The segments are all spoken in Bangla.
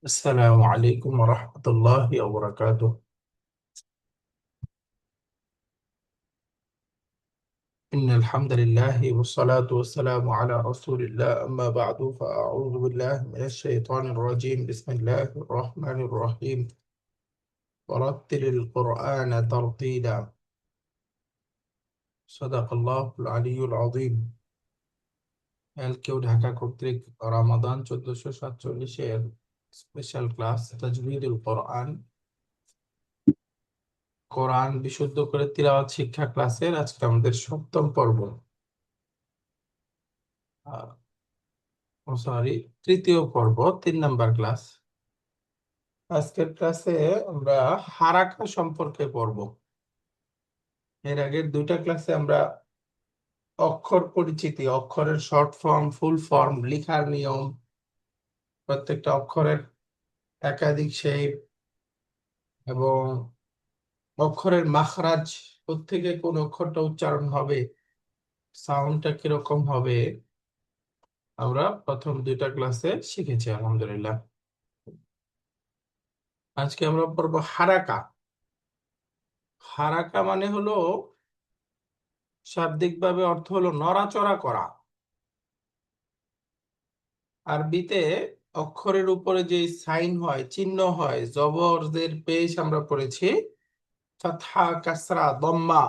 السلام عليكم ورحمة الله وبركاته. إن الحمد لله والصلاة والسلام على رسول الله، أما بعد فأعوذ بالله من الشيطان الرجيم. بسم الله الرحمن الرحيم. ورتل القرآن ترتيلا. صدق الله العلي العظيم. এলকেউ ঢাকা কর্তৃক রমাদান 1447 স্পেশাল ক্লাস তাজবিদুল কোরআন, কোরআন বিশুদ্ধ করে তিলাওয়াত শিক্ষা ক্লাসের আজকে আমাদের সপ্তম পর্ব, সরি তৃতীয় পর্ব, 3 নাম্বার ক্লাস। আজকের ক্লাসে আমরা হারাকা সম্পর্কে পড়ব। এর আগের 2টা ক্লাসে আমরা অক্ষর পরিচিতি, অক্ষরের শর্ট ফর্ম, ফুল ফর্ম, লেখার নিয়ম, প্রত্যেকটা অক্ষরের একাধিক শেপ এবং অক্ষরের মাখরাজ, কোত্থেকে কোন অক্ষরটা উচ্চারণ হবে, সাউন্ডটা কিরকম হবে, আমরা প্রথম 2টা ক্লাসে শিখেছি আলহামদুলিল্লাহ। আজকে আমরা পড়ব হারাকা। হারাকা মানে হলো, শাব্দিকভাবে অর্থ হলো নড়াচড়া করা। আরবিতে অক্ষরের উপরে যে সাইন হয়, চিহ্ন হয়, জবরদের পেশ আমরা পড়েছি ফাতহা, কাসরা, দম্মা।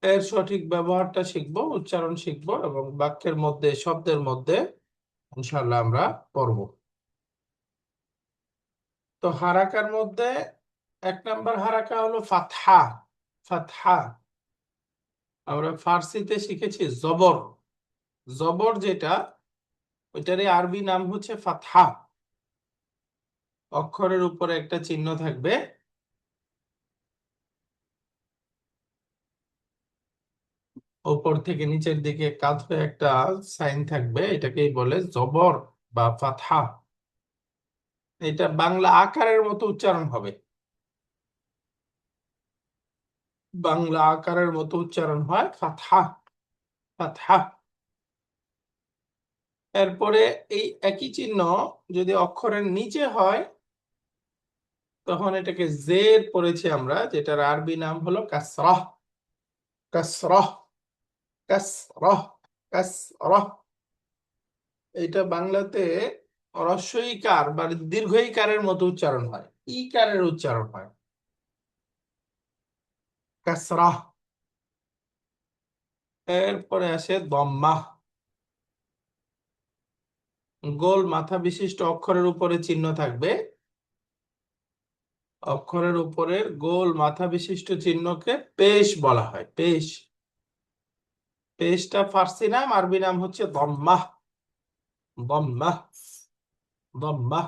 এর সঠিক ব্যবহারটা শিখবো, উচ্চারণ শিখবো এবং বাক্যের মধ্যে, শব্দের মধ্যে ইনশাআল্লাহ আমরা পড়ব। তো হারাকার মধ্যে 1 নাম্বার হারাকা হলো ফাতহা। ফাতহা আমরা ফার্সিতে শিখেছি জবর। জবর যেটা, ওইটারই আরবি নাম হচ্ছে ফাতহা। অক্ষরের উপরে একটা চিহ্ন থাকবে, উপর থেকে নিচের দিকে কাত হয়ে একটা সাইন থাকবে, এটাকেই বলে জবর বা ফাতহা। এটা বাংলা আকারের মতো উচ্চারণ হবে, বাংলা আকারের মতো উচ্চারণ হয় ফাতহা, ফাতহা। এরপরে এই একই চিহ্ন যদি অক্ষরের নিচে হয়, তখন এটাকে জের পড়েছি আমরা, যেটার আরবি নাম হলো কাসরাহ। কাসরাহ, কাসরাহ, কাসরাহ। এটা বাংলাতে রস্বইকার বা দীর্ঘইকারের মতো উচ্চারণ হয়, ইকারের উচ্চারণ হয়, কাসরাহ। এরপরে আসে দম্মা। গোল মাথা বিশিষ্ট অক্ষরের উপরে চিহ্ন থাকবে, অক্ষরের উপরের গোল মাথা বিশিষ্ট চিহ্নকে পেশ বলা হয়, পেশ। পেশটা ফার্সি নাম, আরবি নাম হচ্ছে দম্মাহ। দম্মাহ, দম্মাহ।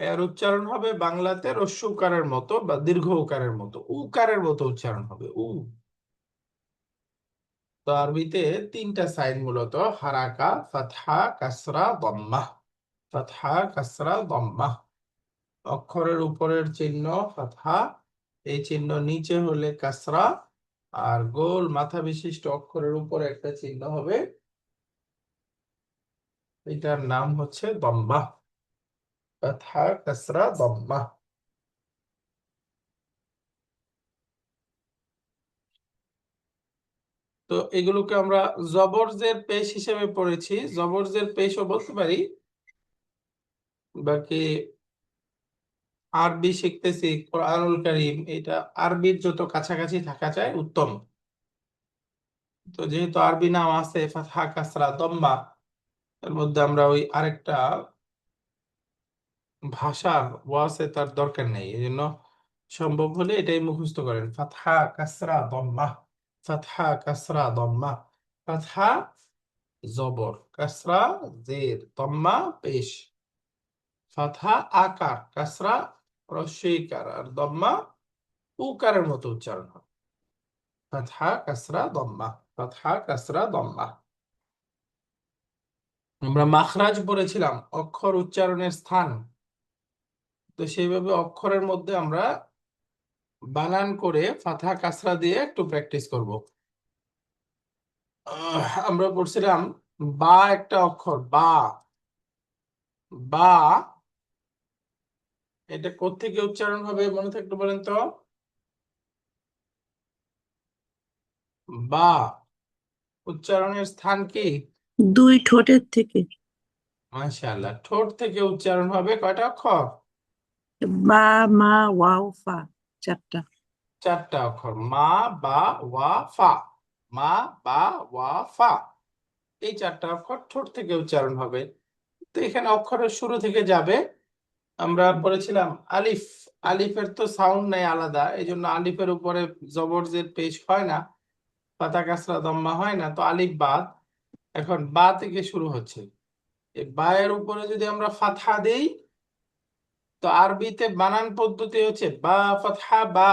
এর উচ্চারণ হবে বাংলাতে রস্য উকারের মতো বা দীর্ঘ উকারের মতো, উকারের মতো উচ্চারণ হবে, উ। তো আরবিতে 3টা সাইন মূলত, হারাকা, ফাতহা, কাসরা, দম্মাহ। ফাতহা, কাসরা, দম্মাহ। অক্ষরের উপরের চিহ্ন ফাতহা, এই চিহ্ন নিচে হলে কাসরা, আর গোল মাথা বিশিষ্ট অক্ষরের উপরে একটা চিহ্ন হবে, এটার নাম হচ্ছে দম্মাহ। ফাতহা, কাসরা, দম্মাহ। তো এগুলোকে আমরা জবরজের পেশ হিসেবে পড়েছি, জবরজের পেশও বলতে পারি। বাকি আরবি শিখতেছি, কোরআনুল কারীম, এটা আরবির যত কাছাকাছি থাকা যায় উত্তম। তো যেহেতু আরবি নাম আছে ফাতহা, কাসরা, দম্মা, এর মধ্যে আমরা ওই আরেকটা ভাষার ওয়াসে তার দরকার নেই, এই জন্য সম্ভব হলে এটাই মুখস্থ করেন, ফাতহা, কাসরা, দম্মা। ফাতহা, কাসরা, দম্মা। ফাতহা জবর, কাসরা জের, দম্মা পেশ। ফাতহা আকার, কাসরা রস্বইকার, আর দম্মা উকারের মতো উচ্চারণ হয়। ফাতহা, কাসরা, দম্মা। ফাতহা, কাসরা, দম্মা। আমরা মাখরাজ পড়েছিলাম, অক্ষর উচ্চারণের স্থান। তো সেইভাবে অক্ষরের মধ্যে আমরা বানান করে ফাতহা কাসরা দিয়ে একটু প্র্যাকটিস করব। আমরা পড়ছিলাম বা একটা অক্ষর, বা। বা এটা কোত্থেকে উচ্চারণ হবে মনে থাকলে বলেন তো? বা উচ্চারণের স্থান কি? দুই ঠোঁটের থেকে। মাশাআল্লাহ, ঠোঁট থেকে উচ্চারণ হবে। কয়টা অক্ষর? বা, মা, ওয়াও, ফা, চারটা। চারটা অক্ষর, মা, বা, ওয়া, ফা। মা, বা, ওয়া, ফা, এই চারটা অক্ষর ঠোঁট থেকে উচ্চারণ হবে। তো এখানে অক্ষরের শুরু থেকে যাবে। আমরা পড়েছিলাম আলিফ। আলিফের তো সাউন্ড নাই আলাদা, এই জন্য আলিফের উপরে জবর জের পেশ হয় না, পাতা কাসরা দম্মা হয় না, তো আলিফ বাদ। এখন বা থেকে শুরু হচ্ছে। এই বা এর উপরে যদি আমরা ফাতহা দেই, তো আরবিতে বানান পদ্ধতি হচ্ছে বা ফাতহা বা।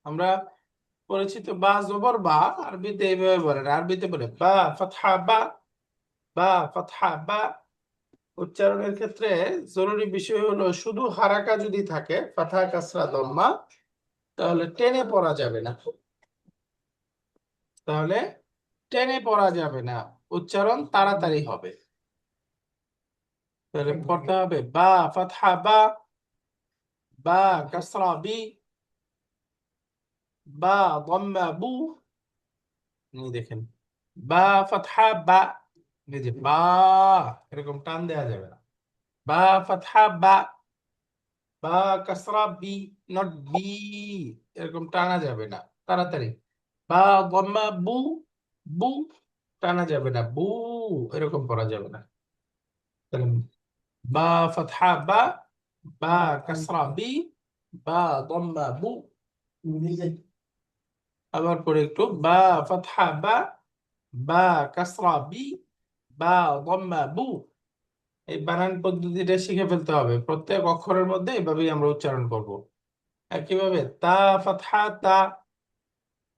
আমরা পড়েছি তো বা জবর বা, আরবিতে এইভাবে বলে না, আরবিতে বলে বা ফাতহা বা, বা ফাতহা বা। উচ্চারণের ক্ষেত্রে জরুরি বিষয় হলো শুধু হারাকা যদি থাকে ফাতহা কাসরা দম্মা, তাহলে টেনে পড়া যাবে না। তাহলে টেনে পড়া যাবে না, উচ্চারণ তাড়াতাড়ি হবে। তাহলে পড়তে হবে বা ফাতহা বা, বা কাসরা বি, বা দম্মা বু। এই দেখেন, বা ফাতহা বা, এই যে বা, এরকম টান দেওয়া যাবে না। বা ফাতহা বা, বা কাসরা বি, নট বি, এরকম টানা যাবে না তাড়াতাড়ি। বা দম্মা বু, বু, টানা যাবে না, বু, এরকম করা যাবে না। তাহলে বা ফাতহা বা, বা কাসরা বি, বা দম্মা বু। আবার পরে একটু, বা ফাতহা বা, বা কাসরা বি, বা দম্মা বু। এই বানান পদ্ধতিটা শিখে ফেলতে হবে, প্রত্যেক অক্ষরের মধ্যে এভাবেই আমরা উচ্চারণ করব। একইভাবে তা ফাতহা তা,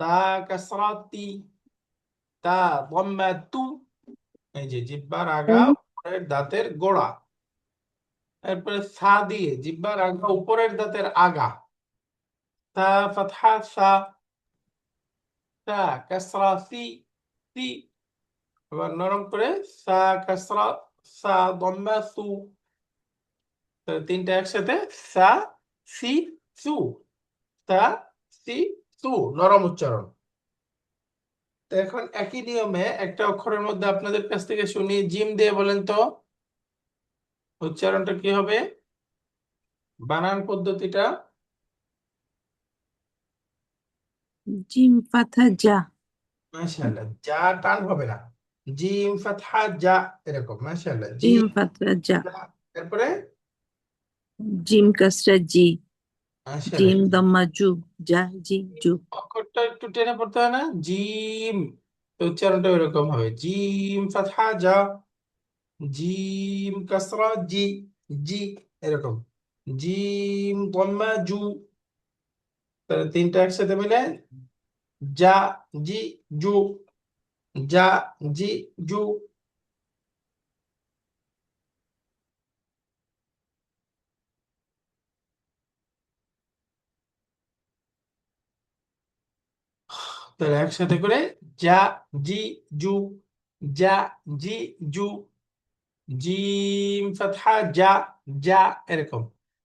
তা কাসরা তি, তা দম্মা তু। এই যে জিহ্বার আগা, উপরের দাঁতের গোড়া। এরপরে সা দিয়ে জিহ্বার আগা, উপরের দাঁতের আগা। তা ফাতহা সা, তা কাসরা সি, সি। আবার নরম করে সা কাসরা, সা দম্মা সু। তাহলে তিনটা একসাথে, সা, সি, সু। তা, সি, সু, নরম উচ্চারণ। তো এখন একই নিয়মে একটা অক্ষরের মধ্যে আপনাদের কাছ থেকে শুনি, জিম দিয়ে বলেন তো উচ্চারণটা কি হবে, বানান পদ্ধতিটা? জিম, পাথা, যা। মাশাআল্লাহ, যা টান হবে না, জিম ফাতহা যা, এরকম। মাশাআল্লাহ, জিম, জিম পাথা, যা। যা। এরপরে জিম, কাসরা, জি। মাশাআল্লাহ, জিম, দম্মা, জু। যা, জি, জু। অক্ষরটা একটু টেনে পড়তে হয় না, জিম। তো উচ্চারণটা এরকম হবে, জিম ফাতহা যা, জিম কাসরা জি, জি, এরকম। জিম দম্মা জু। তাহলে তিনটা একসাথে মিলে যা, জি, জু, যা, জি, জু। তাহলে একসাথে করে যা, জি, জু, যা, জি, জু। জিম ফাতহা যা, যা, এরকম।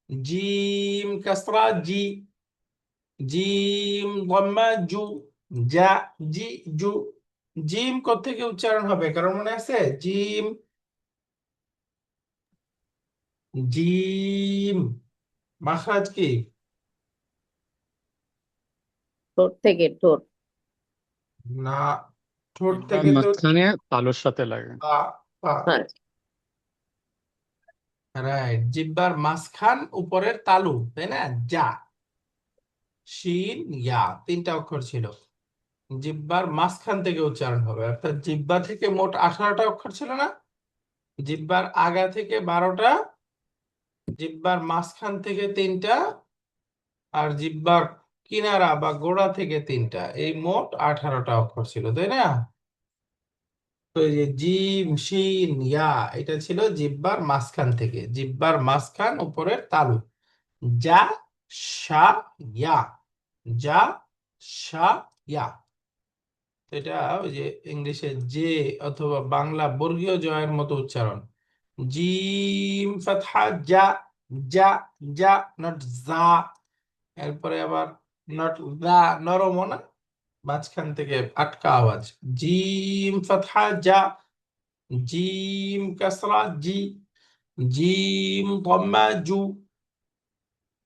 জিম কাসরা জি, জিম গম্মা জু, যা, জি, জু। জিম কোত্থেকে উচ্চারণ হবে কারণ মনে আছে? জিম, জিম মাখরাজ কি? ঠোঁট থেকে, ঠোঁট। না, ঠোঁট জিহ্বার থেকে তো মাঝখানে তালুর সাথে লাগে। পা, পা। হ্যাঁ। রাইট, জিহ্বার মাঝখান, উপরের তালু, তাই না? যা, শিন, ইয়া, তিনটা অক্ষর ছিল। জিহ্বার মাঝখান থেকে উচ্চারণ হবে, অর্থাৎ জিহ্বা থেকে মোট 18টা অক্ষর ছিল না? জিহ্বার আগা থেকে 12টা, জিহ্বার মাঝখান থেকে 3টা, আর জিহ্বার কিনারা বা গোড়া থেকে 3টা, এই মোট 18টা অক্ষর ছিল, তাই না? তো এই যে জিম, শিন, ইয়া, এটা ছিল জিহ্বার মাঝখান থেকে, জিহ্বার মাঝখান, উপরের তালু। যা, শা, ইয়া, যা, শা, ইয়া। এটা ওই যে ইংলিশে জে অথবা বাংলা বর্গীয় জয়ের মতো উচ্চারণ। জিম ফাতহা যা, যা, যা, নট যা। এরপরে আবার নট দা, নরম না, মাঝখান থেকে আটকা আওয়াজ। জিম ফাতহা যা, জিম কাসরা জি, জিম দম্মা জু।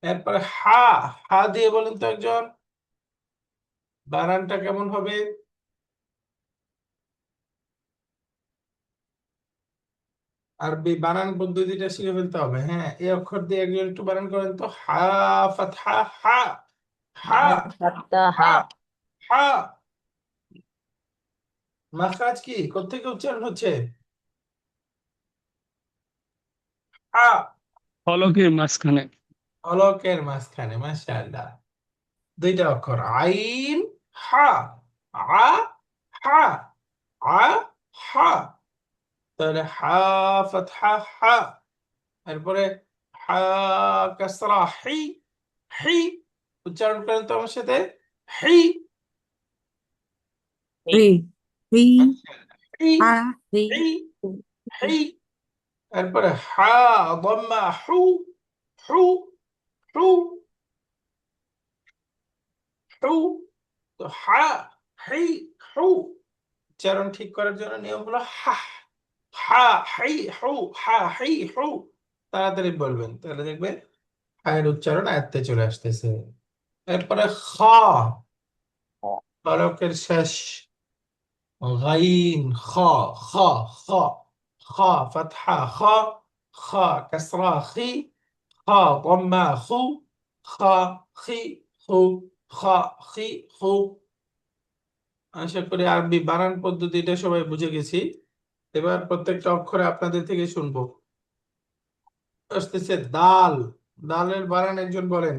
এরপরে হা, হা দিয়ে বলেন তো একজন, বানানটা কেমন হবে? আরবি বানান পদ্ধতিটা শিখে ফেলতে হবে। হ্যাঁ, এই অক্ষর দিয়ে একজন একটু বানান করেন তো। হা ফাতহা হা, হা, দাল ফাতা হা, হা। মাখরাজ কি কোত্থেকে উচ্চারণ হচ্ছে? হা, ফলকের মাঝখানে। অলকের মাঝখানে। মাশাআল্লাহ। দুইটা অক্ষর, আইন, হা, আ, হা, আ, হা। তাহলে হা ফাতহা হা। এরপরে হা কাসরা হি, হি। উচ্চারণ করেন তো আমার সাথে, হি। রি, রি, হি, হা, রি, হি, হু, হু। হি। এরপরে হা দম্মা হু, হু, হু, হু। তো হা, হি, হু। উচ্চারণ ঠিক করার জন্য নিয়ম হলো হা, হা, হি, হু, হা, হি, হু। তাড়াতাড়ি বলবেন, তাহলে দেখবেন হায়ের উচ্চারণ আয়ত্তে চলে আসতেছে। এরপরে খ, হরফের শেষ। غين خا، خا، خا، خا فتحة خا، خا كسرة خي، خا ضمة خو، خا خي خو، خا خي خو। আশা করি আরবি বানান পদ্ধতিটা সবাই বুঝে গেছি। এবার প্রত্যেকটা অক্ষরে আপনাদের থেকে শুনবো। আসতেছে দাল। দালের বানান একজন বলেন।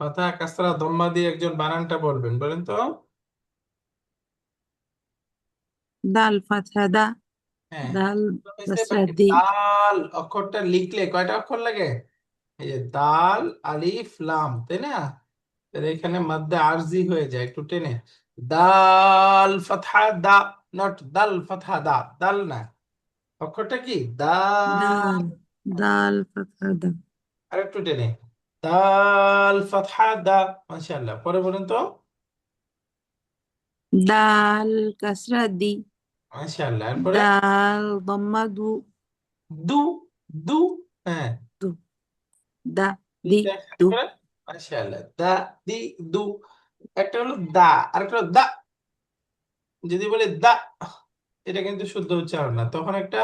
ফাতহা কাসরা দম্মা দিয়ে একজন বানানটা বলবেন, বলেন তো। দাল ফাতা দা, হ্যাঁ, দাল হয়েছে কাসরা নাকি? দি। দাল অক্ষরটা লিখলে কয়টা অক্ষর লাগে? এই যে দাল আলিফ লাম, তাই না? তাহলে এখানে মধ্যে আরজি হয়ে যায় একটু টেনে। দাল ফাতহা দা, নট দাল ফাতহা দা, দাল না। অক্ষরটা কি দাল। দাল, দাল ফাতা দা। আর একটু টেনে, দাল ফাতহা দা। মাশাআল্লাহ, পরে বলুন তো। দাল কাসরা দি, মাশাআল্লাহ, এরপরে দাল দম্মা দু, দু, দু। হ্যাঁ, দু, দা, দি, দুইটা একসাথে দু। করে। মাশাআল্লাহ, দা, দি, দু। একটা হলো দা, আর একটা হলো দা। যদি বলে দা, এটা কিন্তু শুদ্ধ উচ্চারণ না, তখন একটা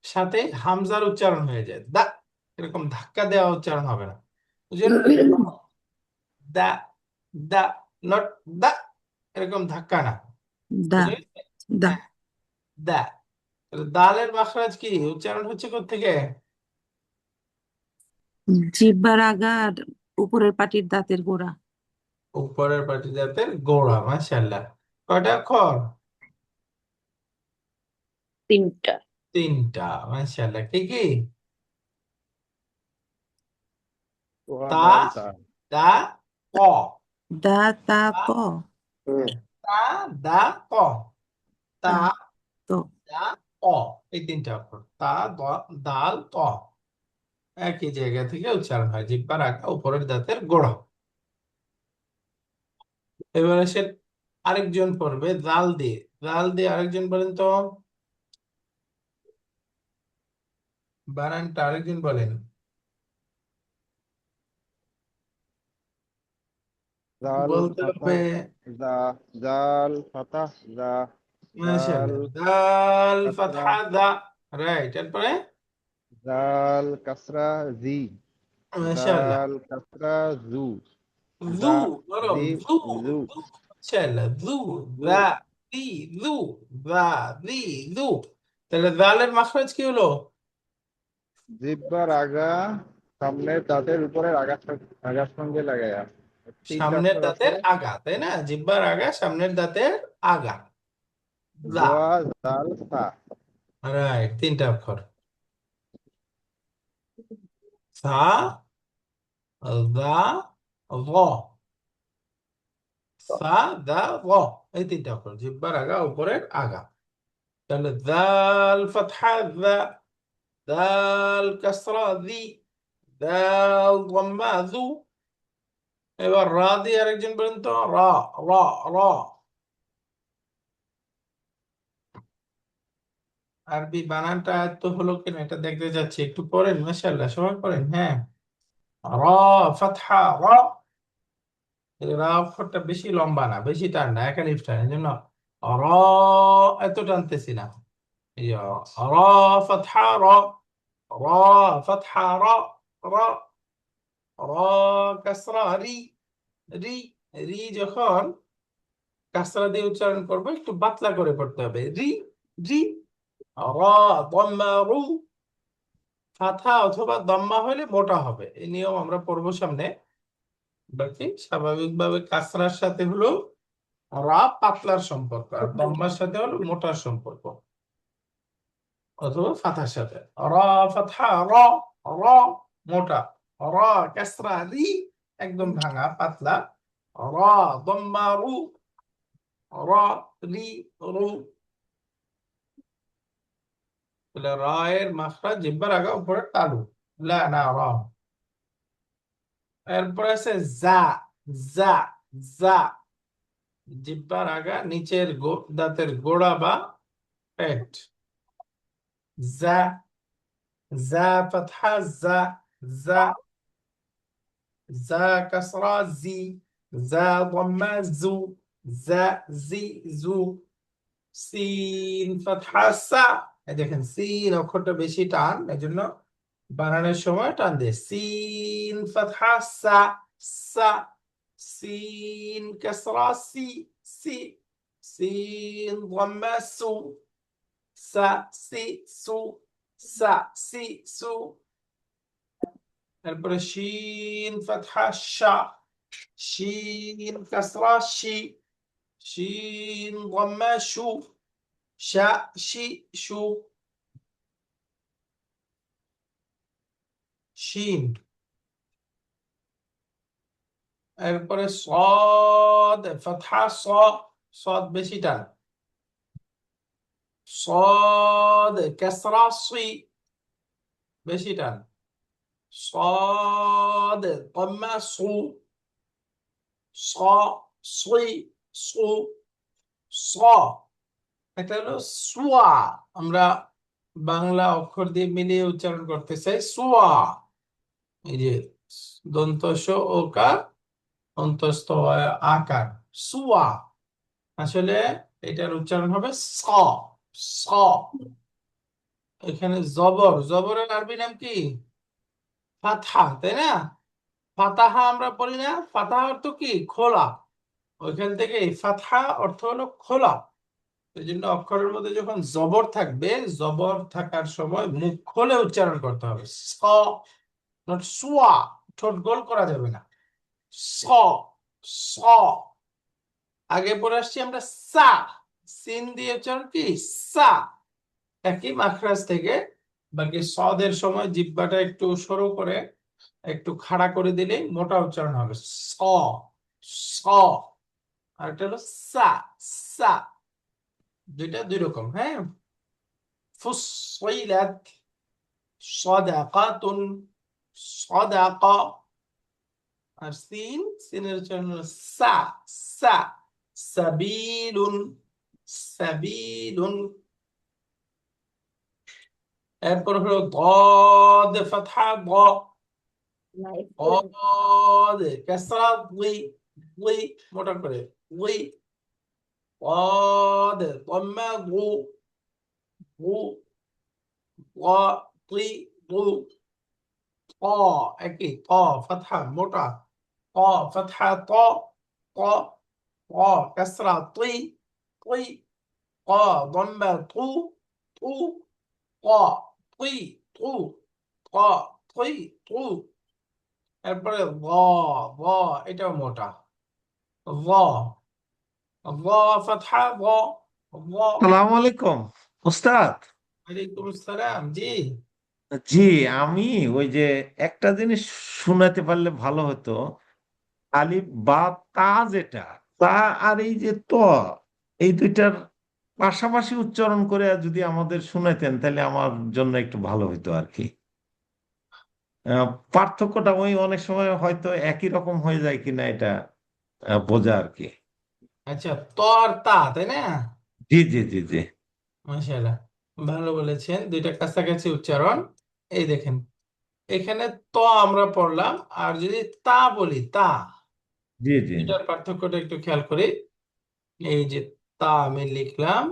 সাথে হামজার উচ্চারণ হয়ে যায় দা। এরকম ধাক্কা দেওয়া উচ্চারণ হবে না। বুঝলেন? দা, দা, নট দা, এরকম ধাক্কা না। দা, বুঝলেন? দা। হ্যাঁ, দা। তাহলে দালের মাখরাজ কি উচ্চারণ হচ্ছে কোত্থেকে? জিহ্বার আগা আর উপরের পাটির দাঁতের গোড়া। উপরের পাটি দাঁতের গোড়া। মাশাআল্লাহ। কয়টা অক্ষর? তিনটা। তিনটা। মাশাআল্লাহ, কি কি? ওয়া তা, দাল তা। দা, ক। দা, তা, তা, ক। তা, দা, ক। তা, তা, ত। দা, ক। এই তিনটা অক্ষর তা, দাল, ত। একই জায়গা থেকে উচ্চারণ হয়, জিহ্বার আগা উপরের দাঁতের গোড়া। এবার সে আরেকজন পড়বে জাল দিয়ে। জাল দিয়ে আরেকজন বলেন তো, বানানটা আরেকজন বলেন। জাল বলতে ফাতা হবে। জা, জাল ফাতা জা, জাল মাশাআল্লাহ, দাল কাসরা, ফাতহা দা। রাইট, এরপরে জাল কাসরা জি, মাশাআল্লাহ, জাল কাসরা জু, জু, জা নরম জি জু, জু, জু। মাশাআল্লাহ, জু, জু। দা, দি, জু, দা, দি, জু। তাহলে দালের মাখরাজ কি হলো? জিহ্বার আগা সামনের দাঁতের উপরের আগার সঙ্গে লাগায়া। তিনটা সামনের অক্ষর আছে। দাঁতের আগা, তাই না? জিহ্বার আগা, সামনের দাঁতের আগা। দা। দোয়া জাল সা। রাইট, তিনটা অক্ষর। সা, দা, য। সা দা র, এই তিনটা অক্ষর, জিহ্বার আগা উপরের আগা। তাহলে দাল ফাতহা দা, দাল কাসরা দি, দাল দাম্মা দু। এবার রা দিয়ে আরেকজন বলেন তো, রা, রা, রা। আরবি বানানটা তো হলো কিনা এটা দেখতে যাচ্ছি, একটু পড়েন, মাশাআল্লাহ সবাই পড়েন। হ্যাঁ, রা ফাতহা রা। এই রা অক্ষরটা বেশি লম্বা না, বেশি টান না, একালিফ টান, এই জন্য র এত টানতেছি না। এই যে র ফাতহা র, র ফাতহা র, র, র কাসরা রি, রি। রি যখন কাসরা দিয়ে উচ্চারণ করবো একটু পাতলা করে পড়তে হবে, রি, রি। র দম্মা রু, ফাথা অথবা দম্মা হলে মোটা হবে, এই নিয়ম আমরা পড়বো সামনে। বাকি স্বাভাবিকভাবে কাসরার সাথে হলো রা পাতলার সম্পর্ক, আর দম্মার সাথে হলো মোটার সম্পর্ক, অথবা ফাথার সাথে। রা ফাথা র, র মোটা, র কাসরা রি একদম ভাঙা পাতলা, র দম্মা রু, র রি রু। তাহলে রা এর মাখরাজ জিহ্বার আগা উপরে তালু, লা না র। এরপর আছে জা, জা, জা, জিহ্বার আগা নিচের দাঁতের গোড়া বা পেট। জা, জা ফাতহা জা, জা, জা কাসরা জি, জা দম্মা জু, জা জি জু। সিন ফাতহা সা, এই দেখেন সিন অক্ষরটা বেশি টান, এই জন্য বানানোর সময় টান দিয়ে সিন ফাতহা সা, সা। সিন কাসরা সি, সি। সিন দম্মা সু, সা সি সু, সা সি সু। এরপরে শিন ফাতহা শা, শিন কাসরা শি, শিন দম্মা শু, শা শি শু। শিন। এরপরে সদ ফাতহা স, সদ বেশি টান, সদ কাসরা সি বেশি টান, সদ দম্মা সু, স সুই সু, স। এটা হলো সুয়া, আমরা বাংলা অক্ষর দিয়ে মিলিয়ে উচ্চারণ করতে চাই সুয়া। এই যে দন্ত স ওকার, অন্তস্থ হয় আকার, সুয়া। আসলে এটার উচ্চারণ হবে স, স। এখানে জবর, জবরের আরবি নাম কি? ফাতহা, তাই না? ফাতাহা আমরা বলি না, ফাতাহা অর্থ কি? খোলা। ওইখান থেকে এই ফাতহা অর্থ হলো খোলা। এই জন্য অক্ষরের মধ্যে যখন জবর থাকবে, জবর থাকার সময় মুখ খুলে উচ্চারণ করতে হবে, স, নট সুয়া। ঠোঁট গোল করা যাবে না, স, স। আগে পড়ে আসছি আমরা সা, সিন দিয়ে উচ্চারণ কি? সা। একই মাখরাজ থেকে। বাকি সদের সময় জিহ্বাটা একটু সরু করে একটু খাড়া করে দিলেই মোটা উচ্চারণ হবে, স, স। আর এটা হলো সা, সা। দুইটা দুই রকম, হ্যাঁ। ফুসসিলাত, সাদাকাতুন, সাদাকা। আর সিন, সিনের উচ্চারণ হলো সা, সা। সাবিলুন, সাবিলুন। এরপর হলো ضاد ফাতহা ض, ضاد কাসরা ضي, ضي মোটা করে ضي। ضاد ضمه ضو، ضو، ض ضي ضو। ط একই ط ফাতহা মোটা، ط ফাতহা ط، ط، ط কাসরা طي، طي، ق ضمه طو، طو، ق طي طو، ق طي طو। এরপরে ল, ল এটাও মোটা, ল, ল ফাতহা ল, ল। সালাম আলাইকুম ওস্তাদ। ওয়ালাইকুম আসসালাম, জি। জি, আমি ওই যে একটা জিনিস শোনাতে পারলে ভালো হতো। আলিফ বা তা যেটা তা আর এই যে ত, এই দুইটার পাশাপাশি উচ্চারণ করে যদি আমাদের শুনাইতেন তাহলে আমার জন্য একটু ভালো হতো আর কি। পার্থক্যটা ওই অনেক সময় হয়তো একই রকম হয়ে যায় কিনা এটা বোঝা আর কি। আচ্ছা, ত আর তা, তাই না? জি জি জি জি মাশাআল্লাহ, ভালো বলেছেন, দুইটা কাছাকাছি উচ্চারণ। এই দেখেন, এখানে ত আমরা পড়লাম, আর যদি তা বলি, তা, জি জি এটার পার্থক্যটা একটু খেয়াল করি। এই যে তা আমি লিখলাম,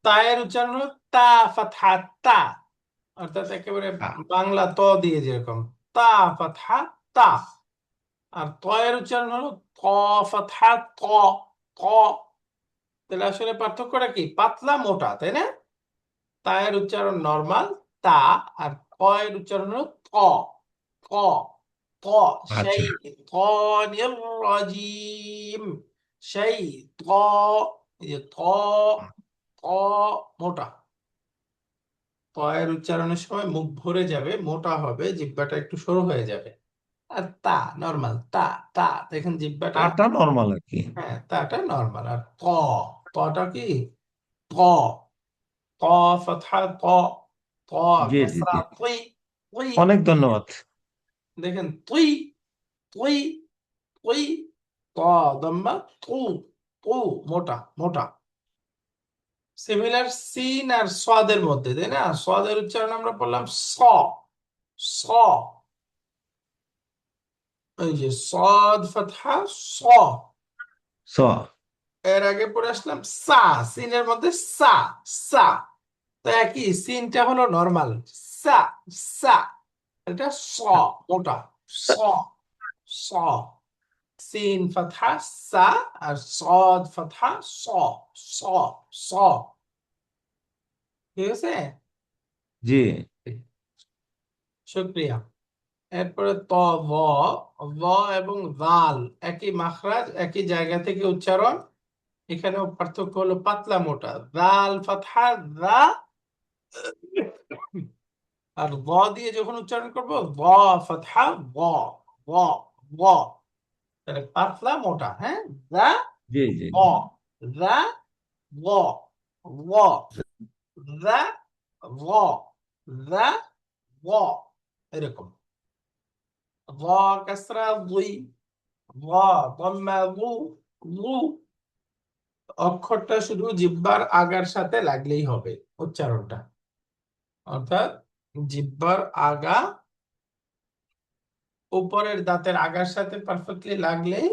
তায়ের উচ্চারণ হলো তা ফাতহা তা, অর্থাৎ একেবারে বাংলা ত দিয়ে যেরকম তা ফাতহা তা। আর তয়ের উচ্চারণ হলো ত ফাতহা ত, ত। তাহলে আসলে পার্থক্যটা কি? পাতলা মোটা, তাই না? তায়ের উচ্চারণ নরমাল তা, আর কয়ের উচ্চারণ হলো ত, ত, ত। আচ্ছা সেই তনির রাজিম, সেই ত, এই যে ত, ত মোটা। তয়ের উচ্চারণের সময় মুখ ভরে যাবে, মোটা হবে, জিহ্বাটা একটু সরু হয়ে যাবে। আর তা নরমাল তা, তা দেখেন জিহ্বাটা, তাটা নর্মাল আর কি। হ্যাঁ তাটা নরমাল। আর ত, তটা কি? ত, ত ফাতহা ত, ত জি জি কাসরা জি, তুই, তুই। অনেক ধন্যবাদ। দেখেন তুই, তুই, তুই, ত দম্মা তু, তু মোটা মোটা। সিমিলার সিন আর সাদের মধ্যে, তাই না? সাদের উচ্চারণ আমরা বললাম স, স। এই যে সদ ফাতহা স, স, এর আগে পড়ে আসলাম সা, সিনের মধ্যে সা, সা। তো একই, সিনটা হলো নরমাল সা, সা। এটা স মোটা, স, স। সিন ফাতহা সা, আর সদ ফাতহা স, স, স। ঠিক আছে, জি শুক্রিয়া। এরপরে ত, ভ, ভ এবং জাল একই মাখরাজ, একই জায়গা থেকে উচ্চারণ। এখানেও পার্থক্য হলো পাতলা মোটা, জাল ফাতহা জা, আর ভ দিয়ে যখন উচ্চারণ করবো ভ ফাতহা ভ, ভ, ভ। তাহলে পাতলা মোটা, হ্যাঁ, জা, জি জি ভ, জা, ভ, ভ, জা, ভ, জা, ভ, এরকম। ভ কাসরা দুই, ভ দম্মা দু, দু। অক্ষরটা শুধু জিহ্বার আগার সাথে লাগলেই হবে উচ্চারণটা, অর্থাৎ জিহ্বার আগা উপরের দাঁতের আগার সাথে পারফেক্টলি লাগলেই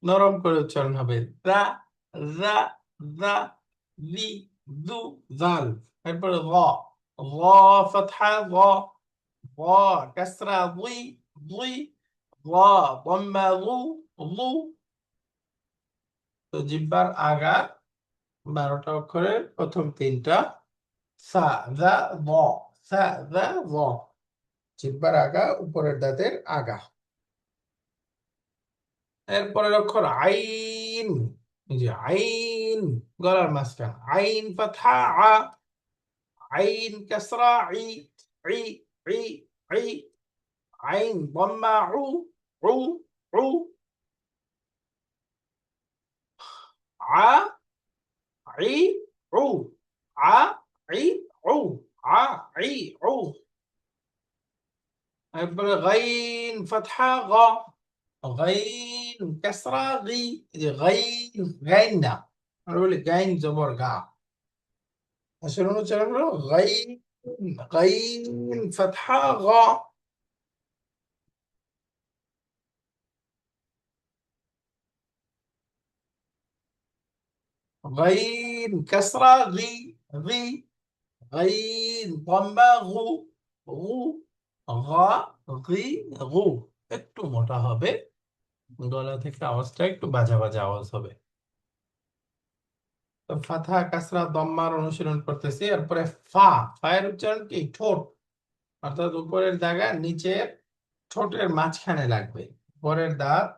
নরম করে উচ্চারণ হবে। দা, দা, দা, দি, দু, জাল। এরপরে গ, গ ফাতহা গ, গ কাসরা দুই, দুই, গ দম্মা দু, দু। তো জিহ্বার আগা 12টা অক্ষরের প্রথম তিনটা, সা, দা, দ, সা, দা, দ। জিহ্বার আগা উপরের দাঁতের আগা। এরপরের অক্ষর আইন, এই যে আইন, গলার মাঝখান, আইন ফাতহা আ, আইন কাসরা ই, ই, ই, ই, আইন দম্মা উ, উ, উ, আ, ই, উ, আ, ই, উ, আ, ই, উ। এরপরে গাইন ফাতহা গ, গাইন কাসরা গি, এই যে গাইন, গাইন না, আমরা বলি গাইন জবর গা। আসলে উচ্চারণ হলো গাইন, গাইন ফাতহা গ, গাইন কাসরা গি, গি, গাইন দম্মা গু, গু, গা, গি, গু। একটু মোটা হবে, গলা থেকে আওয়াজটা একটু বাজা বাজা আওয়াজ হবে। তো ফাতহা কাসরা দম্মার অনুশীলন করতেছি। এরপরে ফা, ফায়ের উচ্চারণ কি? ঠোঁট, অর্থাৎ উপরের জায়গা নিচের ঠোঁটের মাঝখানে লাগবে। উপরের দাঁত,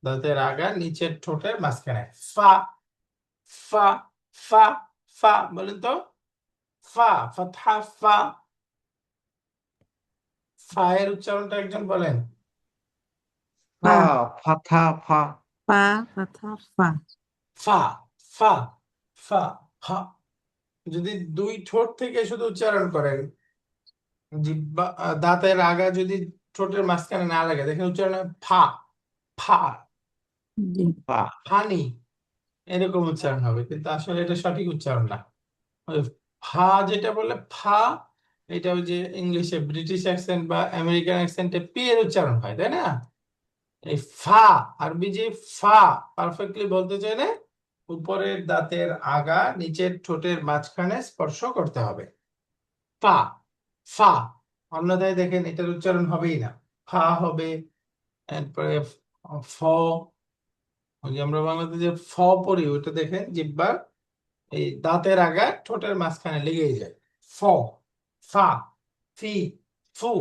দাঁতের আগা নিচের ঠোঁটের মাঝখানে। ফা, ফা, ফা, ফা বলেন তো, ফা ফাতহা ফা। ফা এর উচ্চারণটা একজন বলেন। ফা, ফা ফাথা, ফা। পা ফাথা ফা ফা ফা ফা ফা। যদি দুই ঠোঁট থেকে শুধু উচ্চারণ করেন, জিহ্বা দাঁতের আগা যদি ঠোঁটের মাঝখানে না লাগে, দেখেন উচ্চারণ হয় ফা ফা জি ফা। ফানি, এরকম উচ্চারণ হবে, কিন্তু আসলে এটা সঠিক উচ্চারণ না। ওই ফা যেটা বললে ফা, এটা ওই যে ইংলিশে ব্রিটিশ অ্যাকসেন্ট বা আমেরিকান অ্যাকসেন্টে পি এর উচ্চারণ হয়, তাই না? এই ফা, আরবি যে ফা পারফেক্টলি বলতে চাইলে উপরের দাঁতের আগা নিচের ঠোঁটের মাঝখানে স্পর্শ করতে হবে, ফা ফা। অন্যথায় দেখেন এটার উচ্চারণ হবেই না, ফা হবে। এরপরে ফ, ওই যে আমরা বাংলাতে যে ফ পড়ি ওটা দেখেন জিহ্বার এই দাঁতের আগা ঠোঁটের মাঝখানে লেগেই যায়, ফ ফা ফি ফু।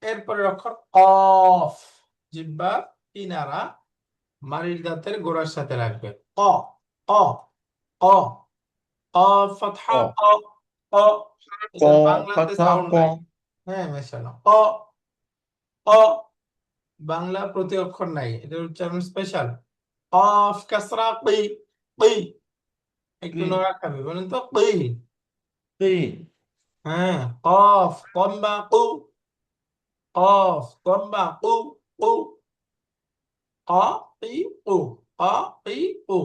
এরপরে অক্ষর অফ, জিহ্বা কিনারা মাড়ির দাঁতের গোড়ার সাথে রাখবে, অ অ অ অ ফাতহা ক, অ অ। ক, এটার বাংলাতে ফাথা, সাউন্ড ক। নাই। হ্যাঁ মেশানো অ অ, বাংলা প্রতি অক্ষর নাই, এটার উচ্চারণ স্পেশাল। অফ কাসরা কি কি, একটু কি, নড়া খাবে বলেন তো কি। কি, হ্যাঁ কফ কম্বা কু, কফ কম্বা কু কু, ক কি কু, ক কি কু।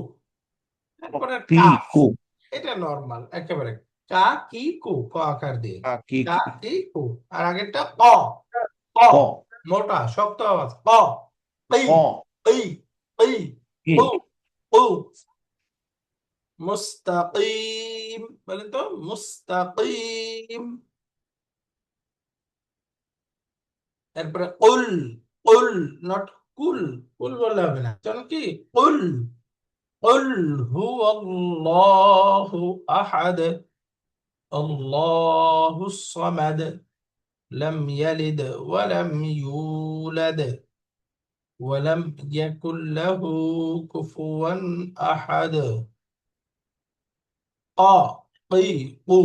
এরপরে কি, কাফ, কু। এটা নরমাল একেবারে, কা কি কু, ক আকার দিয়ে, কি, কা কু। কি কু। আর আগেরটা ক, ক ক, মোটা শক্ত আওয়াজ, ক কি ক, কি কি কি। কু কু। মুস্তাকিম বলেন তো, মুস্তাকিম। এরপরে কুল, কুল নট কুল, কুল বললে হবে না, জানো কি কুল, কুল হুয়াল্লাহু আহাদ আল্লাহুস সামাদ লাম ইয়ালিদ ওয়া লাম ইউলাদ ওয়া লাম ইয়াকুল লাহু কুফুয়ান আহাদ। ক কি কু।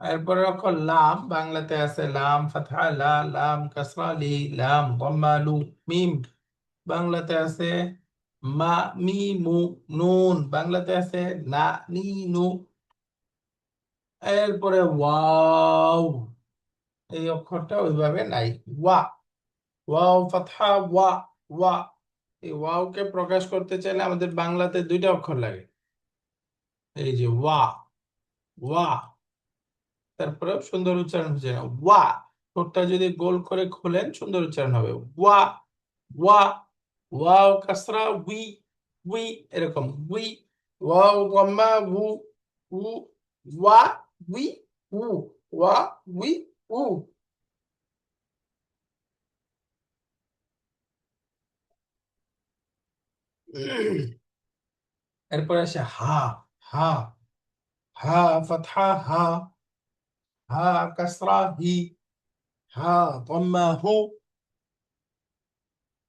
এরপরে অক্ষর লাম, বাংলাতে আছে লাম ফাতহা লা, লাম কাসরা লি, লাম দম্মা লু, মিম বাংলাতে আছে মা মি মু, নুন বাংলাতে আছে না নি নু। এরপরে ওয়াও, এই অক্ষরটা ওইভাবে নাই, ওয়া ওয়াও ফাতহা ওয়া ওয়া। এই ওয়াও কে প্রকাশ করতে চাইলে আমাদের বাংলাতে দুইটা অক্ষর লাগে, এই যে ওয়া ওয়া। তারপরে সুন্দর উচ্চারণ হচ্ছে না, ওয়া, ঠোঁটটা যদি গোল করে খোলেন সুন্দর উচ্চারণ হবে, ওয়া ওয়া। ওয়াও কাসরা উই উই, এরকম উই। ওয়াও গম্মা উ উ, ওয়া উই উ, ওয়া উই উ। এরপরে আসে হা, হা, হা ফাতহা হা, হা কাসরা হি, হা গম্মা হু,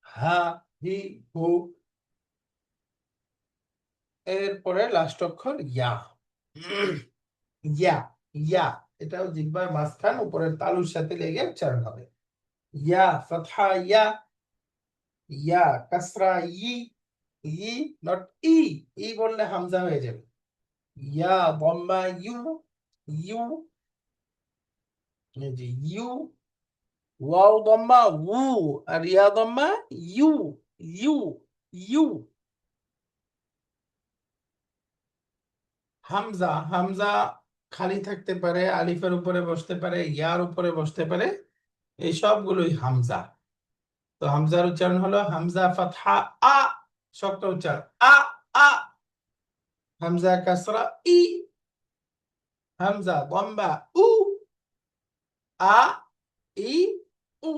হা হি হু। এরপরে লাস্ট অক্ষর ইয়া, ইয়া ইয়া, এটাও জিহ্বার মাঝখান উপরের তালুর সাথে লেগে উচ্চারণ হবে, ইয়া ফাতহা ইয়া, ইয়া কাসরা ই, ই নট ই, ই বললে হামজা হয়ে যাবে, ইয়া দম্মা ইউ ইউ, এই যে ইউ। ওয়াও দম্মা উ, আর ইয়া দম্মা ইউ ইউ ইউ। হামজা, হামজা খালি থাকতে পারে, আলিফের উপরে বসতে পারে, ইয়ার উপরে বসতে পারে, এই সবগুলোই হামজা। তো হামজার উচ্চারণ হলো হামজা ফাতহা আ, শক্ত উচ্চারণ আ আ। হামজা কাসরা ই, হামজা দম্বা উ, আ ই উ,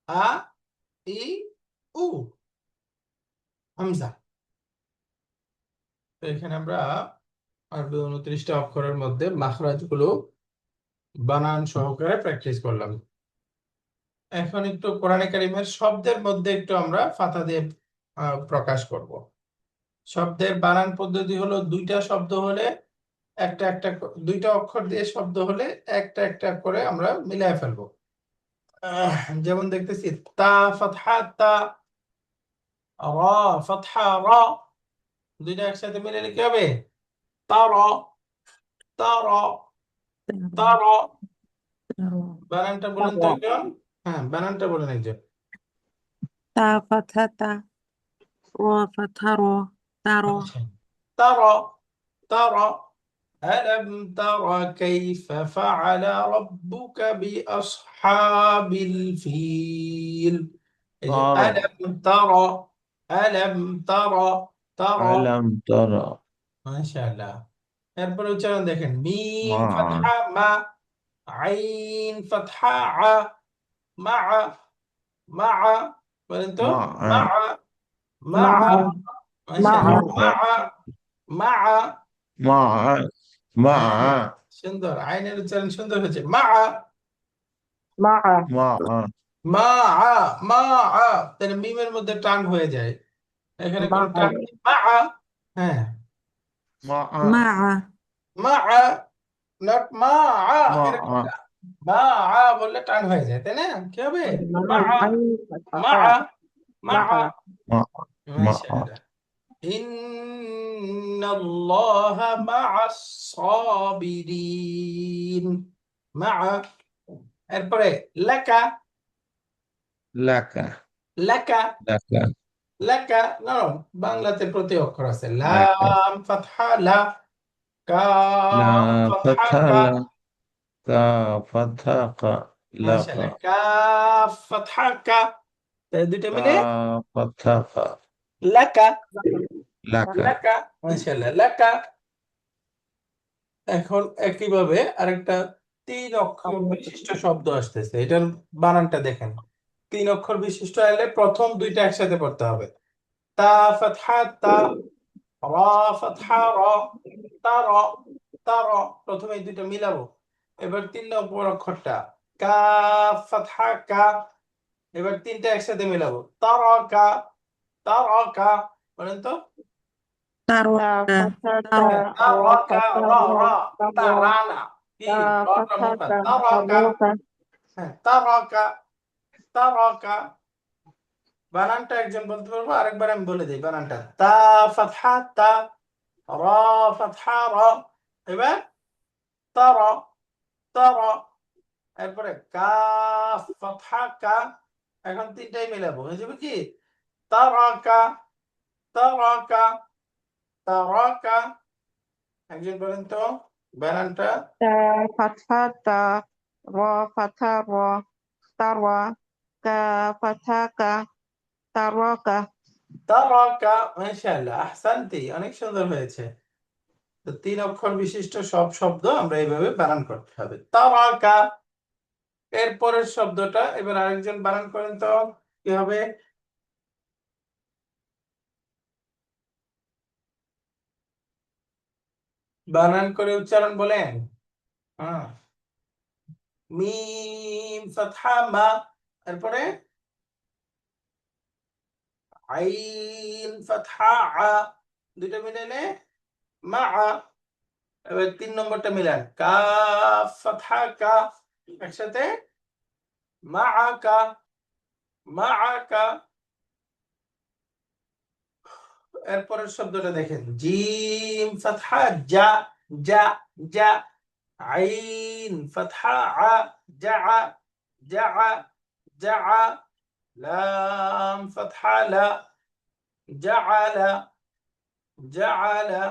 আ ই উ, হামজা। তো এখানে আমরা আরবি 29টা অক্ষরের মধ্যে মাখরাজ গুলো বানান সহকারে প্র্যাকটিস করলাম। এখন একটু কোরআনে কারিমের শব্দের মধ্যে একটু আমরা ফাতা দিয়ে প্রকাশ করব। শব্দের বানান পদ্ধতি হলো দুইটা শব্দ হলে একটা একটা দুইটা অক্ষর দিয়ে শব্দ হলে একটা একটা করে আমরা মিলায় ফেলবো। যেমন দেখতেছি তা ফাতহা তা, র ফাতহা র, দুইটা একসাথে মিলে কি হবে? তার, তার, তার। বানানটা বলেন তো একজন। হ্যাঁ, বানানটা বলেন একজন। তা ফাথা তা, র ফাথা র, তার। আচ্ছা। ترى، ترى ألم تر كيف فعل ربك بأصحاب الفيل؟ এই যে তার ألم ترى، ألم ترى، ترى। আলাম তারা মাশাআল্লাহ। এরপরে উচ্চারণ দেখেন মিম মা ফাতহা মা, আইন ফাতহা আ, মা, মা, বলেন তো। মা মা, মা, মা মাশাআল্লাহ, মা, মা। মা মা হ্যাঁ, সুন্দর, আইনের উচ্চারণ সুন্দর হয়েছে। মা, মা মা মা, মা, তাহলে মিমের মধ্যে টান হয়ে যায়, এখানে মা কোনো টান নেই। মা, হ্যাঁ, মা মা মা, নট মা, মা এরকম না। মা বললে টান হয়ে যায়, তাই না? কি হবে? মা, আইন মা, মা। মা মা মা মাশাআল্লাহ। ইন্নাল্লাহা মা'আস সাবিরিন। মা, এরপরে লাকা, লাকা লাকা, লাকা লাকা। না, বাংলাতে প্রতি অক্ষর আছে। লাকা লাম ফাতহা লা, লা কাফ ফাতহা ফাথা কা। লা কা ফাথা কা লাকা মাশাআল্লাহ, কাফ ফাতহা কা, তাই দুইটা কা মিলে ফাথা কা লাকা, লাকা লাকা। মাশাআল্লাহ, লাকা। এখন একইভাবে আরেকটা 3 অক্ষর বিশিষ্ট শব্দ আসতেছে, এটার বানানটা দেখেন। 3 অক্ষর বিশিষ্ট এলে প্রথম দুইটা একসাথে পড়তে হবে। তা ফাতহা তা, র ফাতহা র, তার, তার। প্রথমে এই দুইটা মিলাবো। এবার 3 নম্বর অক্ষরটা কাফ ফাতহা কা, এবার তিনটা একসাথে মিলাবো। তারাকা, তারাকা, বলেন তো। তারকা হ্যাঁ, তারাকা, র, র, তারানা, কি রটা মোটা, তারাকা। হ্যাঁ, তারাকা, তারাকা। বানানটা একজন বলতে পারবো, আরেকবার আমি বলে দিই বানানটা। তা ফাতহা তা, র ফাতহা র, এবার তারা, তারা। এরপরে কাফ ফাতহা কা, এখন তিনটাই মিলাবো, হয়ে যাবে কি? তারাকা, তারাকা, তারাকা। একজন বলেন তো বানানটা। তা ফাথা তা, র ফাথা র, তারওয়া, কা ফাথা কা, তারকা। তারাকা। মাশাআল্লাহ, আহসানতি, অনেক সুন্দর হয়েছে। তো 3 অক্ষর বিশিষ্ট সব শব্দ আমরা এইভাবে বানান করতে হবে। তারাকা। এরপরের শব্দটা এবার আরেকজন বানান করেন তো, কি হবে? বানান করে উচ্চারণ বলেন। হ্যাঁ, মিম ফাতহা মা, এরপরে আইন ফাতহা আ, দুইটা মিলাইলে মা। এবার 3 নম্বরটা মিলান, কাফ ফাতহা কা, একসাথে মাআকা, মাআকা। এরপরের শব্দটা দেখেন, জিম ফাতহা যা, যা, যা, আইন ফাতহা আ, যা, যা, যা, লাম ফাতহা লা, জাআলা, জাআলা।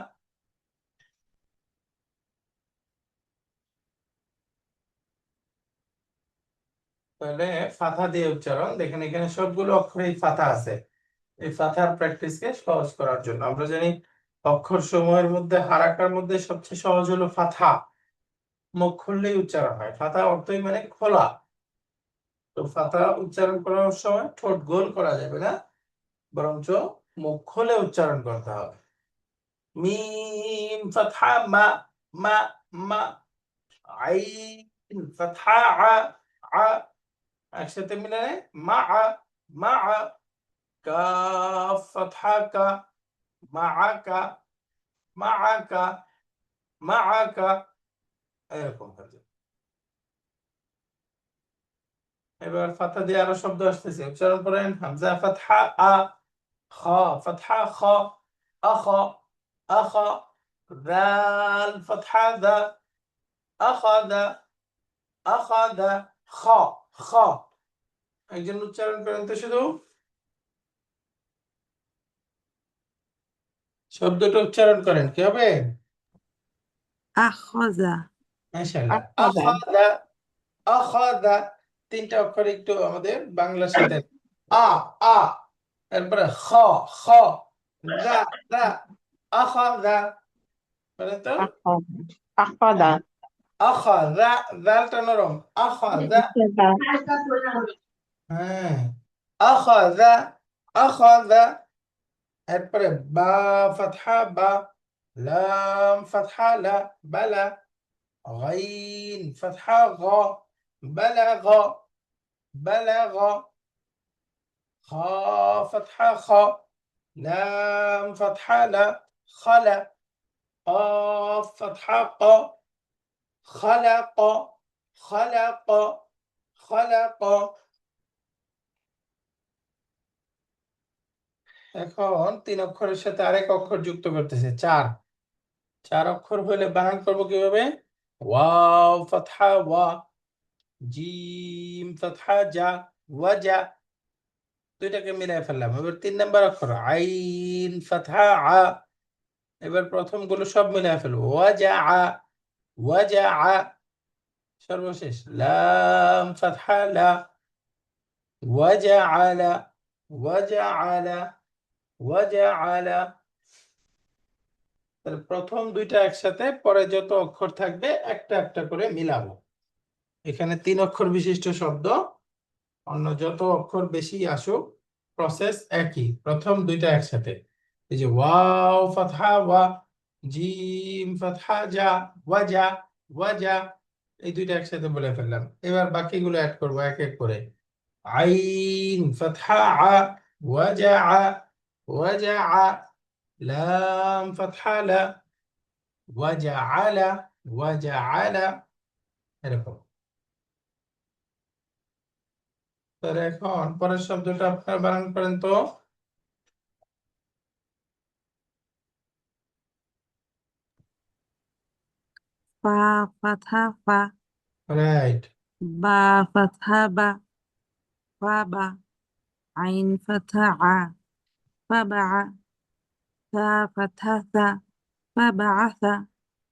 তাহলে ফাথা দিয়ে উচ্চারণ দেখেন, এখানে সবগুলো অক্ষরেই ফাথা আছে। এই ফাথার প্র্যাকটিসকে সহজ করার জন্য আমরা জানি অক্ষর সমূহের মধ্যে হারাকার মধ্যে সবচেয়ে সহজ হলো ফাথা। মুখ খুললেই উচ্চারণ হয়, ফাথা অর্থই মানে খোলা। তো ফাথা উচ্চারণ করার সময় ঠোঁট গোল করা যাবে না, বরঞ্চ মুখ খুলে উচ্চারণ করতে হবে। মিম ফাতহা মা, মা, মা, আইন ফাতহা আ, আ, একসাথে মিলে মা, মা, কাফ ফাতহা কা, মাআকা, মাআকা, মাআকা, এরকম হয়ে যাবে। এবার ফাথা দিয়ে আরো শব্দ আসতেছে, উচ্চারণ করেন। হামজা ফাতহা আ, খ ফাতহা খ, আখ, আখ, দাল ফাতহা দা, আখাদা, আখাদা, খ, খ। একজন উচ্চারণ করেন তো শুধু, শব্দটা উচ্চারণ করেন, কি হবে? আখজা, মাশাআল্লাহ। আখাদা, আখাদা, আখাদা। তিনটা অক্ষর একটু আমাদের বাংলার সাথে, আ, আ, এরপরে খ, খ, দা, দা, আখাদা। বলেন তো। আখাদা, আখাদা, আখাদা, দালটা নরম, আখাদা। আখাদা, হ্যাঁ, আখাদা, আখাদা। এরপরে বা ফাতহা বা, লাম ফাতহা লা, বালা, غين فتحة غا، بلغ، بلغ، خا فتحة خا، لام فتحة لا، خلا، قاف فتحة قا، خلق، خلق، خلق। এখন তিন অক্ষরের সাথে আরেক অক্ষর যুক্ত করতেছে, চার। চার অক্ষর হলে বানান করবো কিভাবে? ওয়াও ফাতহা ওয়া, জিম ফাতহা জা, ওয়াজা। দুইটাকে মিলাই ফেললাম। এবার তিন নাম্বার অক্ষর আইন ফাতহা আ। এবার প্রথম গুলো সব মিলাই ফেলবো, ওয়াজা আ, ওয়াজা আ। সর্বশেষ লাম ফাতহা লা, ওয়াজা আলা, ওয়াজা আলা, ওয়াজা আলা। তাহলে প্রথম দুইটা একসাথে, পরে যত অক্ষর থাকবে একটা একটা করে মিলাবো। এখানে তিন অক্ষর বিশিষ্ট শব্দ, অন্য যত অক্ষর বেশি আসুক প্রসেস একই, প্রথম দুইটা একসাথে। এই যে ওয়াও ফাতহা ওয়া, জিম ফাতহা জা, ওয়াজা, ওয়াজা। এই দুইটা একসাথে বলে ফেললাম। এবার বাকিগুলো অ্যাড করবো এক এক করে। আইন ফাতহা আ, ওয়াজা আ, ওয়াজা আ, লাম ফাতহা লা, ওয়াজা আলা, ওয়াজা আলা। এরকম। তাহলে এখন পরের শব্দটা আপনারা বানান করেন তো। ফা ফাথা ফা, রাইট। বা ফাথা বা, ফা বা, আইন ফাথা আ, ফা বা আ, থা ফাথা থা, ফা বা আথা।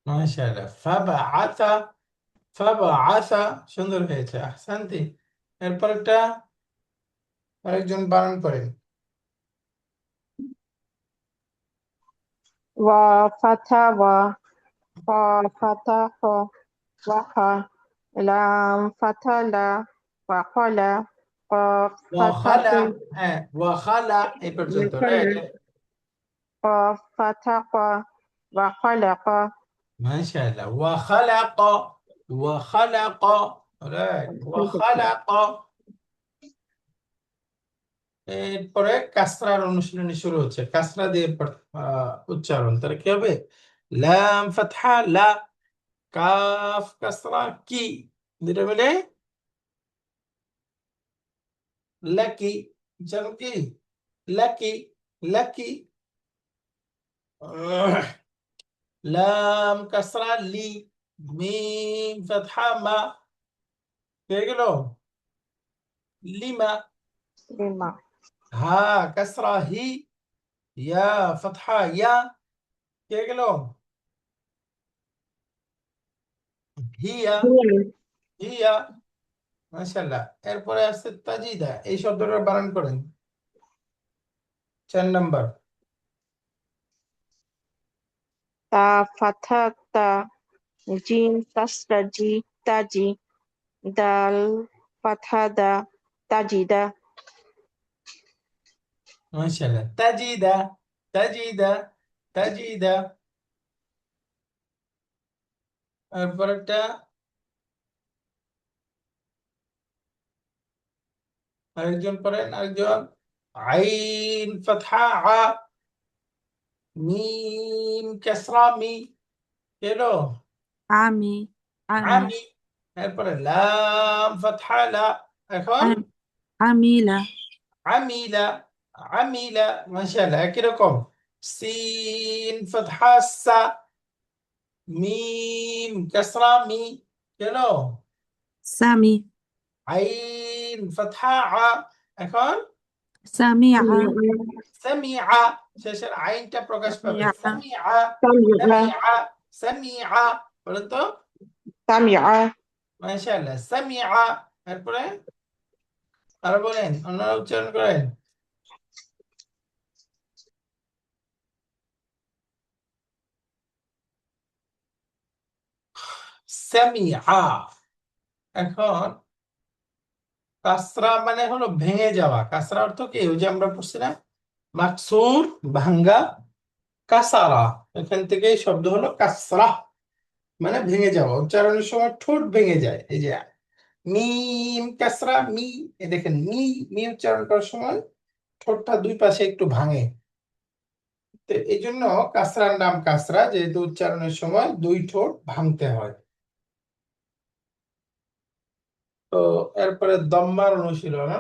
মাশাআল্লাহ। ফাবাআসা, ফাবাআসা। সুন্দর হয়েছে, আহসানতি। এরপর একটা আরেকজন বানান করেন। ওয়া ফাথা ওয়া, ফা ফাথা খ, ওয়াখা, লাম ফাথা লা, ওয়াখলা, কফ ফাথা ওয়াখালা, খু, হ্যাঁ ওয়াখালা এই পর্যন্ত, রাইট। কফ ফাথা ক, ওয়াখলাক, মাশাআল্লাহ। ওয়াখালাক, ওয়াখালাক, রাইট, ওয়াখালাক। এরপরে কাসরার অনুশীলনী শুরু হচ্ছে, কাসরা দিয়ে উচ্চারণ। তাহলে কি হবে? লাম ফাতহা লা, কাফ কাসরা কি, দুটো মিলে লাকি। উচ্চারণ কি? Lucky, lucky. লাম কাসরা লি, মিম ফাতহা মা, হয়ে গেল লিমা। লিমা, হা কাসরা হি, ইয়া ফাতহা ইয়া, হয়ে গেল হিয়া, হিয়া। মাশাআল্লাহ। এরপরে আছে তাজিদা, এই শব্দটার বানান করেন। 4 নাম্বার। তা ফাথা তা, জিম কাসরা জি, তাজি, দাল ফাথা দা, তাজিদা, মাশাআল্লাহ। তাজিদা, তাজিদা, তাজিদা। এরপর একটা আরেকজন পড়েন, আরেকজন। আইন ফাতহা আ, মিম কাসরা মি, এলো আমি, আমি, আমি। এরপরে লাম ফাতহা লা, এখন عمل আমিলা আমিলা মাশাআল্লাহ একই রকম সিন ফাতহা সা মিম কাসরা মি কেন سمع আইন ফাতহা আ এখন سمع সামিআ শেষের আইনটা প্রকাশ পাবে سمع সামিআ سمع সামিআ সামিআ বলেন তো سمع মাশাআল্লাহ সামিআ তারপরে আর বলেন আপনারা উচ্চারণ করেন সামিআ এখন কাসরা মানে হলো ভেঙে যাওয়া কাসরা অর্থ কি ওই যে আমরা পড়ছি না মাকসুর ভাঙ্গা কাসারা এখান থেকে এই শব্দ হলো কাসরা মানে ভেঙে যাওয়া উচ্চারণের সময় ঠোঁট ভেঙে যায় এই যে মিম কাসরা মি এই দেখেন মি মি উচ্চারণ করার সময় ঠোঁটটা দুই পাশে একটু ভাঙে তো এই জন্য কাসরার নাম কাসরা যেহেতু উচ্চারণের সময় দুই ঠোঁট ভাঙতে হয় তো এরপরে দম্মার অনুশীলন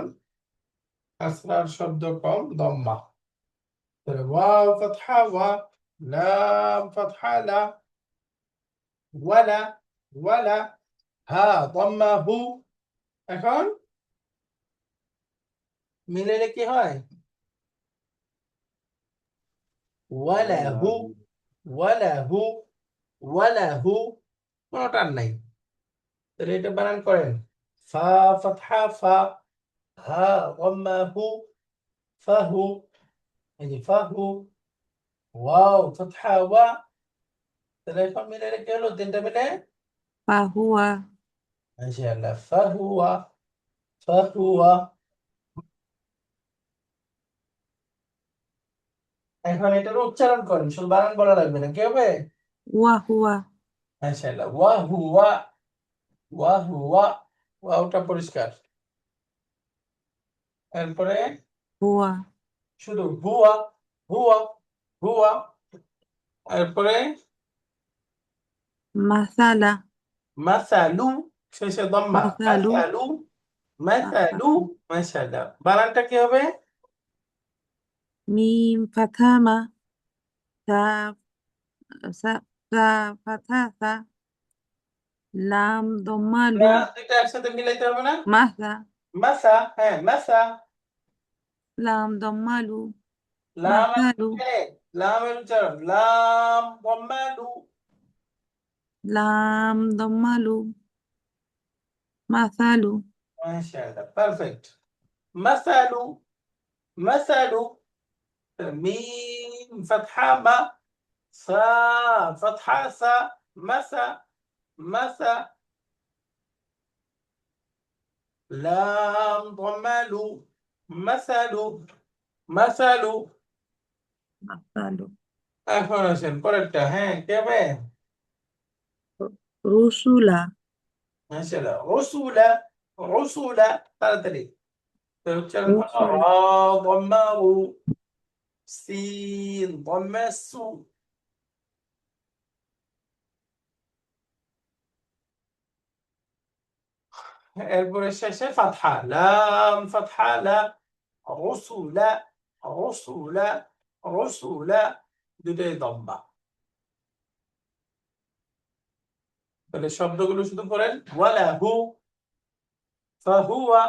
কাসরার শব্দ কম দম্মা ওয়াও ফাতহা ওয়া লাম ফাতহা লা ওয়ালা ওয়ালা হা দম্মা হু এখন মিলালে কি হয় ওয়ালাহু ওয়ালাহু ওয়ালাহু কোনো টান নাই তাহলে এটা বানান করেন ফা ফাতহা ফা হা দম্মা হু ফাহু এই যে ফাহু ওয়াও ফাতহা ওয়া তাহলে এখন মিলালে কি হলো তিনটা মিলে فهو মাশাআল্লাহ ফাহুয়া ফাহুয়া এখন এটার উচ্চারণ করেন শুধু বানান বলা লাগবে না কি হবে وهو মাশাআল্লাহ ওয়া হুয়া ওয়া হুয়া ওয়াওটা পরিষ্কার এরপরে هو শুধু হুয়া হুয়া হুয়া এরপরে مثل মাসালু শেষে দম্মা মাসালু। মাসালু মাসালু মাশাআল্লাহ বানানটা কি হবে ميم فتحة ما تا تا فتحة ثا لام ضمة না لو দুইটা একসাথে মিলাইতে হবে না مثا মাসা হ্যাঁ মাসা لام ضمة لو লাম مثل লামের উচ্চারণ লাম দম্মা লু لام ضمة لو مثل মাশাআল্লাহ পারফেক্ট মাসালু মাসালু ميم فتحة ما سا فتحة سا مسا مسا لام ضمة لو مثل مثل مثل এখন আসেন পরেরটা হ্যাঁ কে হবে رسلا মাশাআল্লাহ রসুলা রসুলা তাড়াতাড়ি তো উচ্চারণ করো رسلا রা ضمة রু সিন ضمة সু এরপরে শেষে ফাতহা লাম ফাতহা লা রসুলা রসুলা রসুলা দুটোই দম্বা তাহলে শব্দগুলো শুধু করেন ওয়ালাহু ফাহুয়া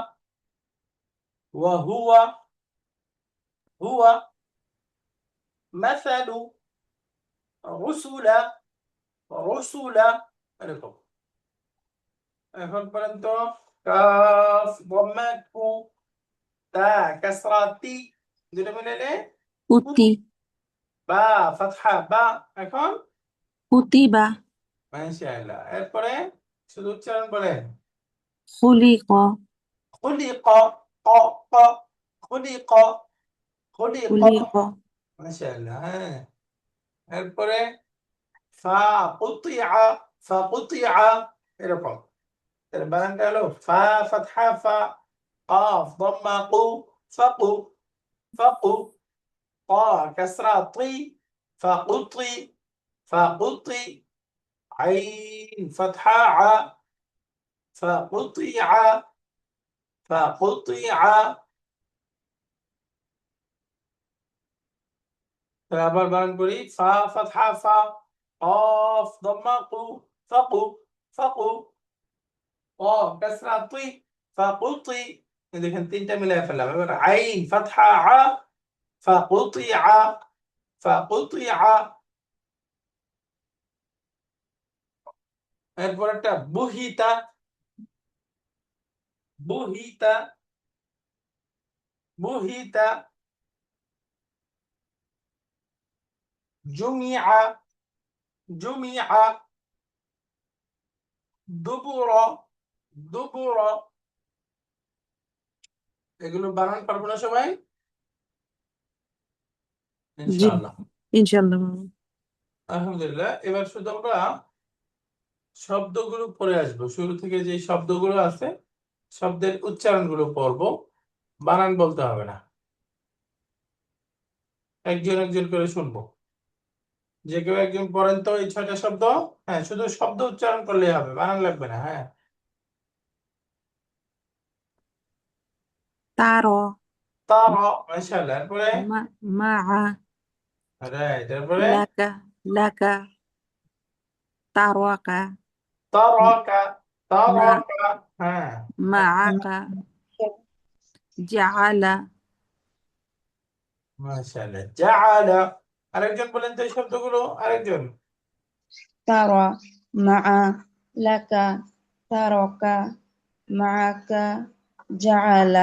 ওয়াহুয়া হুয়া মাসালু রসুলা রসুলা এরকম এখন পর্যন্ত কাফ দম্মা কু তা কাসরা তি দুটো মিলালে أتي বা ফাতহা বা এখন كتب মাশাআল্লাহ এরপরে শুধু উচ্চারণ বলেন خلق خلق ق ق خلق خلق خلق মাশাআল্লাহ হ্যাঁ এরপরে ফা قطع فقطع এরকম তাহলে বানানটা হলো ফা ফাতহা ফা قاف ضمة قو فقو فقو طا كسرة طي فقطي فقطي عين فتحة ع فقطع فقطع তাহলে আবার বানান করি ফা ফাতহা ফা قاف ضمة قو فقو فقو ও কাসরা তুই ফাকুতি দেখেন তিনটা মিলাই ফেললাম এবার আইন ফাতহা আ ফাকুতিআ ফাকুতিআ এরপর একটা বুহিতা বুহিতা বুহিতা জুমিআ জুমিআ দুবুর দুবুর এগুলো বানান পারবো না সবাই জি ইনশাআল্লাহ ইনশাআল্লাহ বাবা। আলহামদুলিল্লাহ এবার শুধু আমরা শব্দগুলো পড়ে আসবো শুরু থেকে যে শব্দগুলো আছে শব্দের উচ্চারণগুলো পড়বো বানান বলতে হবে না একজন একজন করে শুনবো যে কেউ একজন পড়েন তো এই 6টা শব্দ হ্যাঁ শুধু শব্দ উচ্চারণ করলেই হবে বানান লাগবে না হ্যাঁ তারা তারা মাশাআল্লাহ এরপরে মাআ রাইট এরপরে লাকা লাকা তারাকা তারাকা তারাকা হ্যাঁ মাআকা জাআলা মাশাআল্লাহ জাআলা আরেকজন বলেন তো এই শব্দগুলো আরেকজন ترى مع لك ترك معك جعل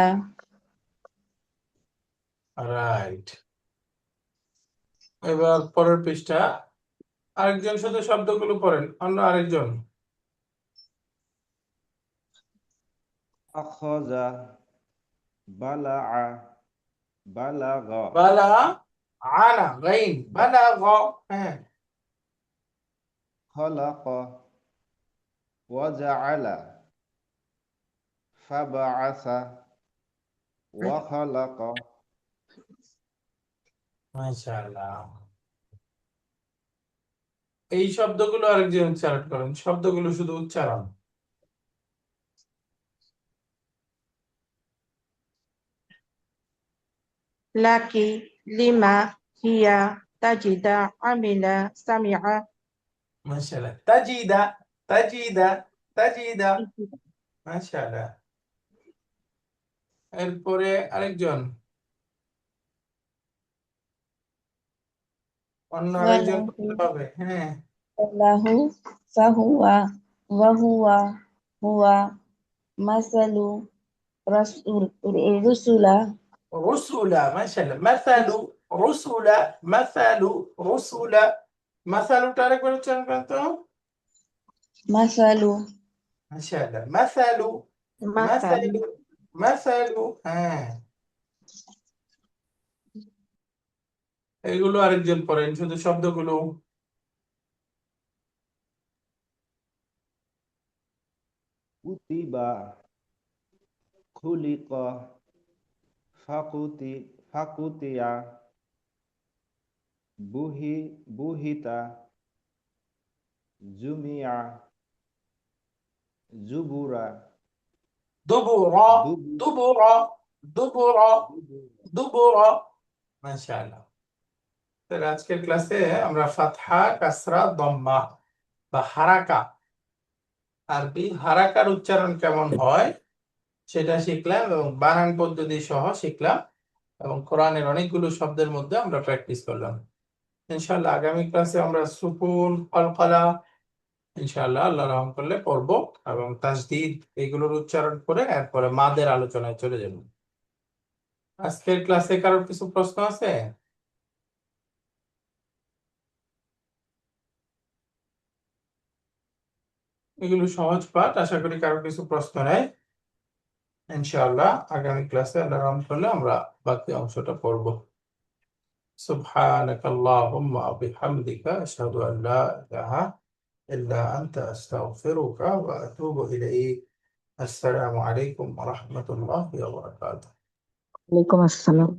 রাইট এবার পরের পৃষ্ঠা আরেকজন শুধু শব্দগুলো পড়েন অন্য আরেকজন أخذ بلع بلغ বালা আনা গাইন বালাগ হ্যাঁ خلق وجعل فبعث وخلق মাশাআল্লাহ এই শব্দগুলো আরেকজন উচ্চারণ করেন শব্দগুলো শুধু উচ্চারণ لك لما هي تجد عمل سمع মাশাআল্লাহ তাজিদা তাজিদা তাজিদা মাশাআল্লাহ এরপরে আরেকজন অন্য আরেকজন বলতে হবে হ্যাঁ له فهو وهو هو مثل الرسل রসুলা মাশাআল্লাহ মাসালু রসুলা মাসালু রসুলা মাসালুটা আরেকবার উচ্চারণ করেন তো مثل মাশাআল্লাহ মাসালু মাসালু মাসালু হ্যাঁ এগুলো আরেকজন পড়েন শুধু শব্দগুলো كتب خلق فقطع بهت جمع زبر দুবুরা دب দুবুরা দুবুরা দুবুরা মাশাআল্লাহ তাহলে আজকের ক্লাসে আমরা ফাতহা কাসরা দম্মা বা হারাকা আরবি হারাকার উচ্চারণ কেমন হয় সেটা শিখলাম এবং বানান পদ্ধতি সহ শিখলাম এবং কোরআনের অনেকগুলো শব্দের মধ্যে আমরা প্র্যাকটিস করলাম ইনশাআল্লাহ আগামী ক্লাসে আমরা সুকুন কলকলা ইনশাআল্লাহ আল্লাহ রহম করলে পড়বো এবং তাসদীদ এগুলোর উচ্চারণ করে এরপরে মাদের আলোচনায় চলে যাব আজকের ক্লাসে কারোর কিছু প্রশ্ন আছে এগুলো সহজ পাঠ আশা করি কারোর কিছু প্রশ্ন নেই ইনশাআল্লাহ আগামী ক্লাসে আল্লাহ রহম করলে আমরা বাকি অংশটা পড়বো سبحانك اللهم وبحمدك أشهد أن لا إله إلا أنت أستغفرك وأتوب إليك السلام عليكم ورحمة الله وبركاته عليكم السلام